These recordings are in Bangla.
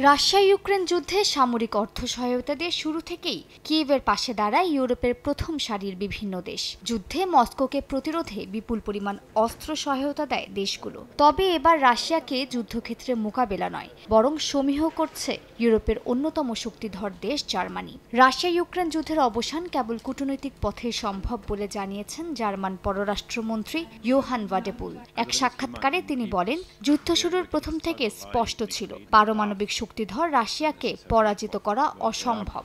রাশিয়া ইউক্রেন যুদ্ধে সামরিক অর্থ সহায়তা দিয়ে শুরু থেকেই কিয়েভের পাশে দাঁড়ায় ইউরোপের প্রথম সারির বিভিন্ন দেশ। যুদ্ধে মস্কোকে প্রতিরোধে বিপুল পরিমাণ অস্ত্র সহায়তা দেয় দেশগুলো। তবে এবার রাশিয়াকে যুদ্ধক্ষেত্রে মোকাবেলা নয়, বরং সমীহ করছে ইউরোপের অন্যতম শক্তিধর দেশ জার্মানি। রাশিয়া ইউক্রেন যুদ্ধের অবসান কেবল কূটনৈতিক পথে সম্ভব বলে জানিয়েছেন জার্মান পররাষ্ট্রমন্ত্রী ইয়োহান ভাডেপুল। এক সাক্ষাৎকারে তিনি বলেন, যুদ্ধ শুরুর প্রথম থেকে স্পষ্ট ছিল পারমাণবিক শক্তিধর রাশিয়াকে পরাজিত করা অসম্ভব।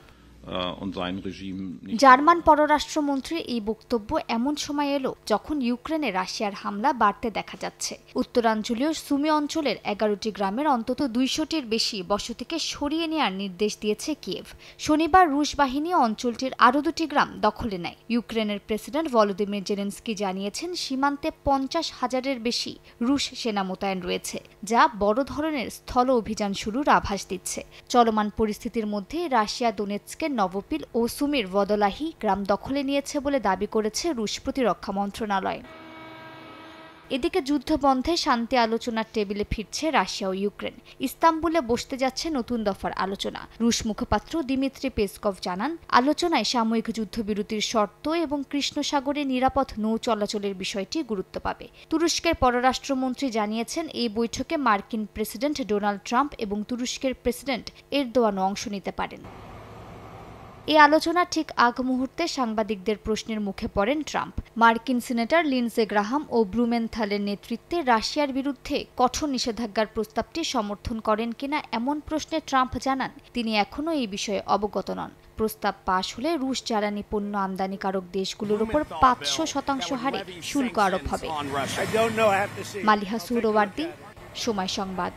জার্মান পররাষ্ট্রমন্ত্রীর এই বক্তব্য এমন সময় এলো যখন ইউক্রেনে রাশিয়ার হামলা বাড়তে দেখা যাচ্ছে। উত্তরাঞ্চলীয় সুমি অঞ্চলের 11টি গ্রামের অন্তত 200টির বেশি বসতিকে সরিয়ে নেওয়ার নির্দেশ দিয়েছে কিয়েভ। শনিবার রুশ বাহিনী অঞ্চলটির আরও 2টি গ্রাম দখলে নেয়। ইউক্রেনের প্রেসিডেন্ট ভলোদিমির জেলেনস্কি জানিয়েছেন, সীমান্তে 50,000-এর বেশি রুশ সেনা মোতায়েন রয়েছে, যা বড় ধরনের স্থল অভিযান শুরুর আভাস দিচ্ছে। চলমান পরিস্থিতির মধ্যে রাশিয়া দোনেৎস্কের নভোপিল ও সুমির ভদলাহি গ্রাম দখলে নিয়েছে বলে দাবি করেছে রুশ প্রতিরক্ষা মন্ত্রণালয়। এদিকে যুদ্ধবন্ধে শান্তি আলোচনার টেবিলে ফিরছে রাশিয়া ও ইউক্রেন। ইস্তাম্বুলে বসতে যাচ্ছে নতুন দফার আলোচনা। রুশ মুখপাত্র দিমিত্রি পেসকভ জানান, আলোচনায় সাময়িক যুদ্ধবিরতির শর্ত এবং কৃষ্ণ সাগরে নিরাপদ নৌ চলাচলের বিষয়টি গুরুত্ব পাবে। তুরস্কের পররাষ্ট্রমন্ত্রী জানিয়েছেন, এই বৈঠকে মার্কিন প্রেসিডেন্ট ডোনাল্ড ট্রাম্প এবং তুরস্কের প্রেসিডেন্ট এরদোয়ানও অংশ নিতে পারেন। এই আলোচনার ঠিক আগ মুহূর্তে সাংবাদিকদের প্রশ্নের মুখে পড়েন ট্রাম্প। মার্কিন সিনেটর লিন্ডসে গ্রাহাম ও ব্লুমেনথালের নেতৃত্বে রাশিয়ার বিরুদ্ধে কঠোর নিষেধাজ্ঞার প্রস্তাবটি সমর্থন করেন কিনা এমন প্রশ্নে ট্রাম্প জানান, তিনি এখনও এই বিষয়ে অবগত নন। প্রস্তাব পাশ হলে রুশ জ্বালানি পণ্য আমদানিকারক দেশগুলোর উপর 500% হারে শুল্ক আরোপ হবে। মালিহা সুহরাওয়ার্দী, সময় সংবাদ।